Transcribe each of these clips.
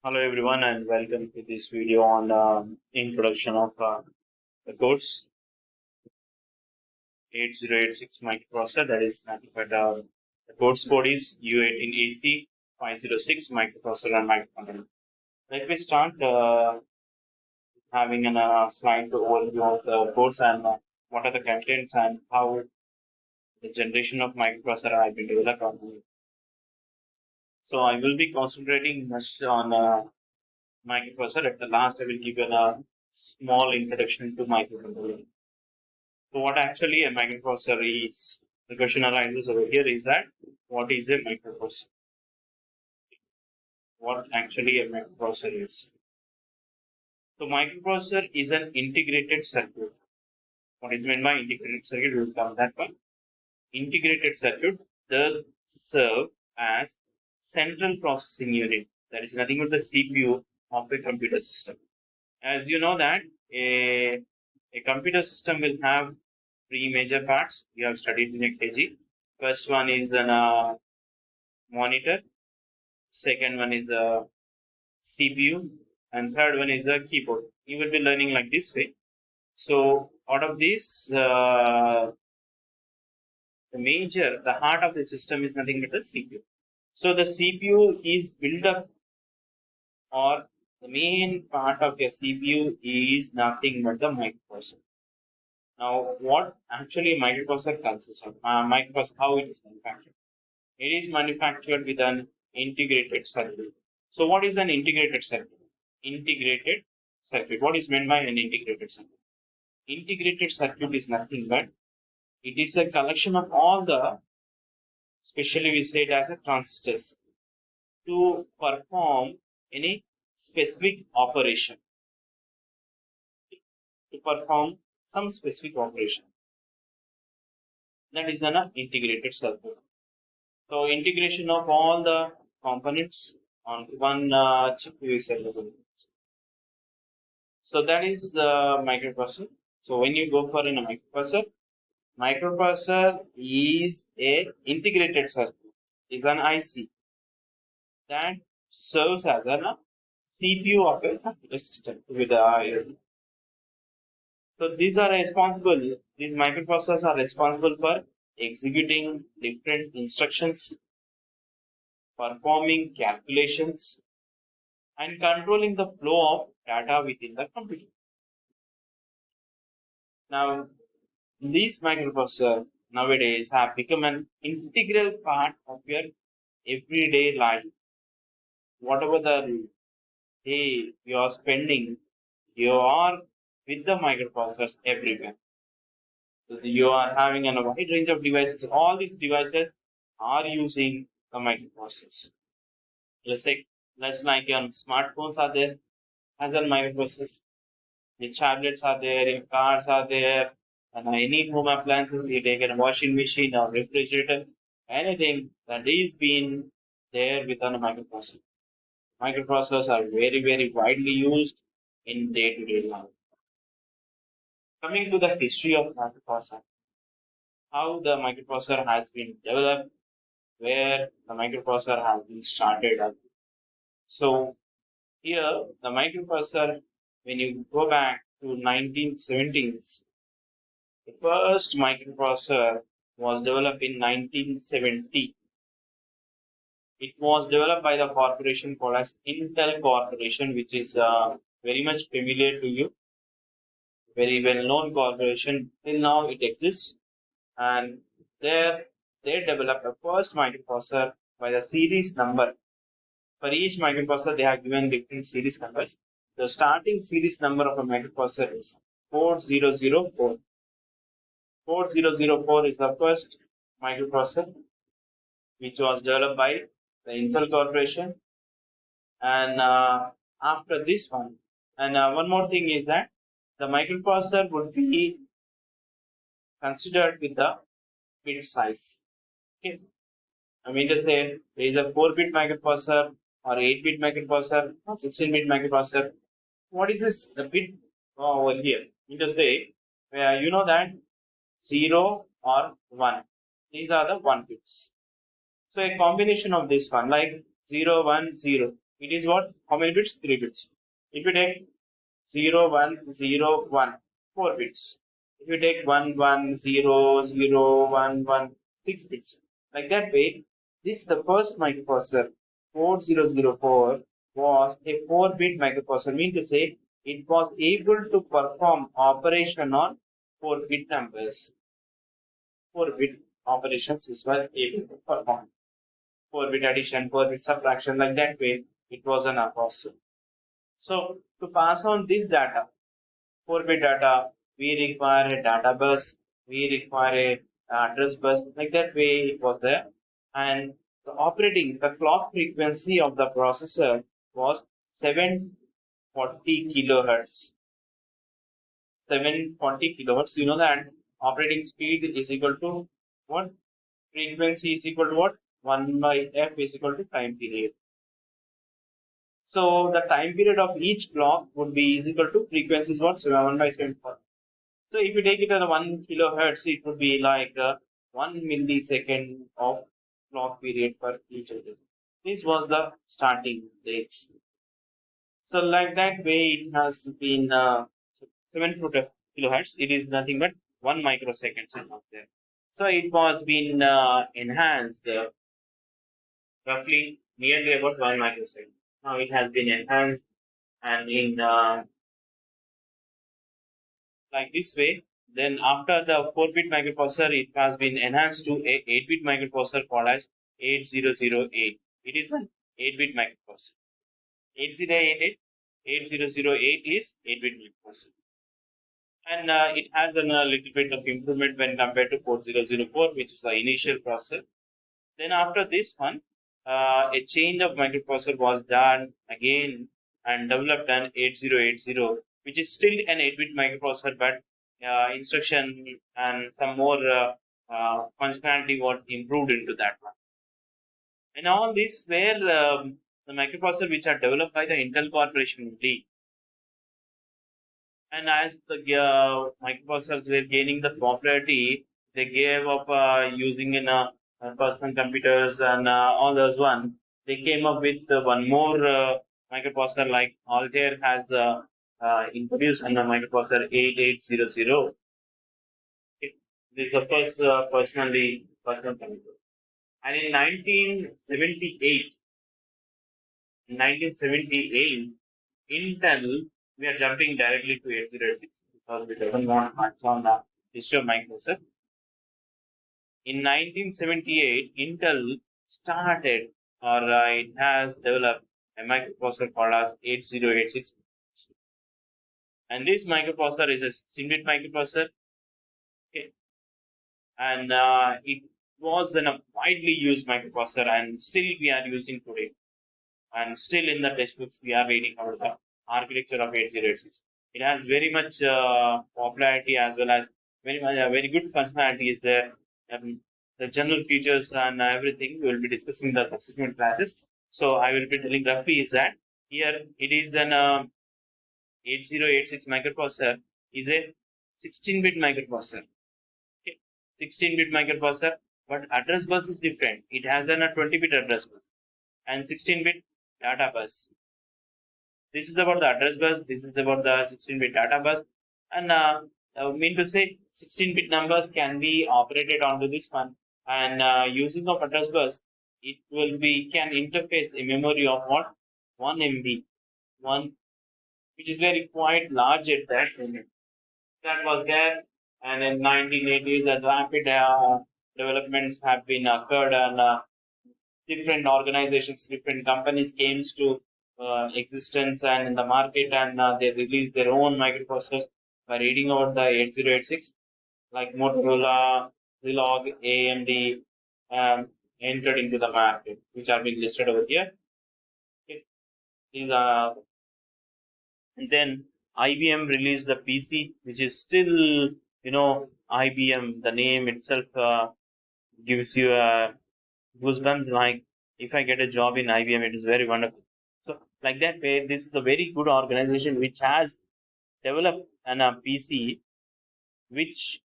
Hello everyone and welcome to this video on introduction of the course 8086 microprocessor, that is nothing but the course code is U18AC 506 microprocessor and microcontroller. Let me start having a slide to overview of the course and what are the contents and how the generation of microprocessor have been developed on it. So I will be concentrating much on microprocessor. At the last I will give you a small introduction to microcontroller. So what actually a microprocessor is? The question arises over here is that what is a microprocessor? What actually a microprocessor is? So microprocessor is an integrated circuit. What is meant by integrated circuit? We will come that one. Integrated circuit does serve as central processing unit. That is nothing but the CPU of a computer system. As you know that a computer system will have three major parts. We have studied in a KG. First one is an monitor. Second one is the CPU. And third one is the keyboard. You will be learning like this way. So out of this, the heart of the system is nothing but the CPU. So the CPU is built up, or the main part of your CPU is nothing but the microprocessor. Now, what actually microprocessor consists of? Microprocessor, how it is manufactured? It is manufactured with an integrated circuit. So, what is an integrated circuit? Integrated circuit. What is meant by an integrated circuit? Integrated circuit is nothing but it is a collection of all the, especially we say it as a transistors, to perform any specific operation. To perform some specific operation. That is an integrated circuit. So integration of all the components on one chip we say. So that is the microprocessor. So when you go for a microprocessor is a integrated circuit. Is an IC that serves as a CPU of a computer system with the So these microprocessors are responsible for executing different instructions, performing calculations, and controlling the flow of data within the computer. Now, these microprocessors nowadays have become an integral part of your everyday life. Whatever the day you are spending, you are with the microprocessors everywhere. So you are having a wide range of devices. All these devices are using the microprocessors. Let's like your smartphones are there as a microprocessor. The tablets are there, your cars are there, and any home appliances, you take a washing machine or refrigerator, anything that is being there within a microprocessor. Microprocessors are very, very widely used in day-to-day life. Coming to the history of microprocessor, how the microprocessor has been developed, where the microprocessor has been started up. So here the microprocessor, when you go back to 1970s, the first microprocessor was developed in 1970. It was developed by the corporation called as Intel Corporation, which is very much familiar to you, very well-known corporation. Till now it exists, and there they developed the first microprocessor by the series number. For each microprocessor, they have given different series numbers. The starting series number of a microprocessor is 4004. 4004 is the first microprocessor which was developed by the Intel Corporation. And after this one, and one more thing is that the microprocessor would be considered with the bit size. Okay. I mean to say there is a 4-bit microprocessor or 8-bit microprocessor or 16-bit microprocessor. What is this? The bit over here. I mean to say, you know that 0 or 1. These are the 1 bits. So a combination of this one, like 0, 1, 0. It is what? How many bits? 3 bits. If you take 0, 1, 0, 1, 4 bits. If you take 1, 1, 0, 0, 1, 1, 6 bits. Like that way, this the first microprocessor 4004 was a 4-bit microprocessor. Mean to say it was able to perform operation on 4-bit numbers. 4-bit operations is well able to perform. 4-bit addition, 4-bit subtraction, like that way, it was an processor. So to pass on this data, 4-bit data, we require a data bus, we require a address bus, like that way it was there. And the clock frequency of the processor was 740 kilohertz. 740 kilohertz, you know that operating speed is equal to what? Frequency is equal to what? 1 by f is equal to time period. So the time period of each clock would be is equal to frequency is what? So 1 by 740. So if you take it at 1 kilohertz, it would be like 1 millisecond of clock period for each of this. This was the starting days. So like that way, it has been 7 kilohertz. It is nothing but 1 microsecond out there. So it was been enhanced roughly nearly about 1 microsecond. Now it has been enhanced and in like this way. Then after the 4-bit microprocessor, it has been enhanced to a 8-bit microprocessor called as 8008. It is an 8-bit microprocessor. 8088, 8008 is 8-bit microprocessor. And it has a little bit of improvement when compared to 4004, which is the initial processor. Then after this one, a change of microprocessor was done again and developed an 8080, which is still an 8-bit microprocessor, but instruction and some more functionality was improved into that one. And all this were the microprocessor which are developed by the Intel Corporation only. And as the microprocessors were gaining the popularity, they gave up using in personal computers and all those one. They came up with one more microprocessor like Altair has introduced a microprocessor 8800. This is the first personal computer. And in 1978, Intel, we are jumping directly to 8086 because we doesn't want much on the history of Microsoft. In 1978, Intel started or it has developed a microprocessor called as 8086. And this microprocessor is a 16-bit microprocessor. Okay. And it was a widely used microprocessor and still we are using today. And still in the textbooks we are reading about the architecture of 8086. It has very much popularity as well as very good functionality is there. The general features and everything we will be discussing in the subsequent classes. So I will be telling roughly is that here it is an 8086 microprocessor is a 16-bit microprocessor. Okay. 16-bit microprocessor, but address bus is different. It has a 20-bit address bus and 16-bit data bus. This is about the address bus. This is about the 16-bit data bus. And mean to say 16-bit numbers can be operated onto this one. And using of address bus, it will be can interface a memory of what 1 MB, which is very quite large at that moment. That was there. And in 1980s, the rapid developments have been occurred and different organizations, different companies came to existence and in the market, and they released their own microprocessors by reading out the 8086, like Motorola, Zilog, AMD, entered into the market, which are being listed over here. Okay. These are, and then IBM released the PC, which is still, IBM. The name itself gives you goosebumps. Like if I get a job in IBM, it is very wonderful. So like that way, this is a very good organization which has developed an PC which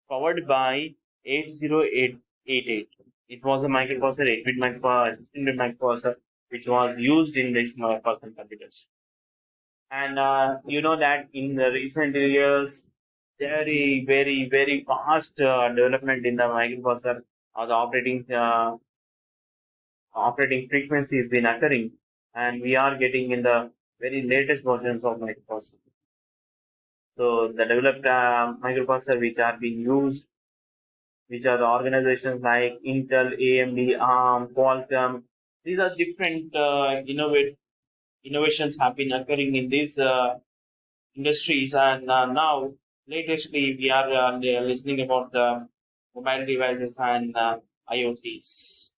powered by 80888. It was a microprocessor, 8-bit microprocessor, 16-bit microprocessor, which was used in these personal computers. And you know that in the recent years, very fast development in the microprocessor or the operating frequency has been occurring, and we are getting in the very latest versions of microprocessor. So the developed microprocessor which are being used, which are the organizations like Intel, AMD, ARM, Qualcomm. These are different innovations have been occurring in these industries, and now latestly we are listening about the mobile devices and IoTs,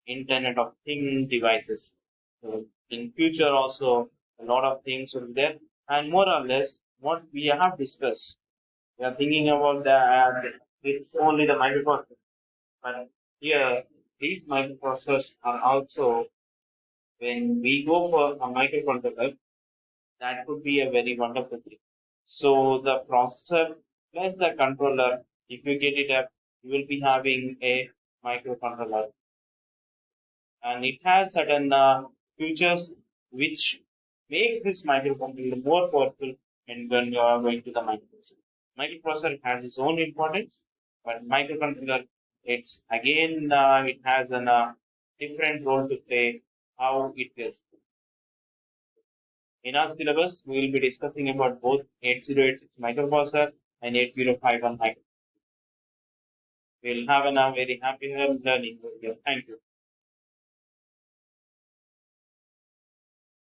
Internet of Things devices. So in future also a lot of things will be there, and more or less what we have discussed. We are thinking about the it's only the microprocessor, but here these microprocessors are also when we go for a microcontroller, that could be a very wonderful thing. So the processor plus the controller, if you get it up, you will be having a microcontroller, and it has certain features which makes this microcontroller more powerful. And when you are going to the microprocessor, microprocessor has its own importance, but microcontroller, it's again it has a different role to play. How it is in our syllabus, we will be discussing about both 8086 microprocessor and 8051 micro. We'll have a very happy learning with you. Thank you.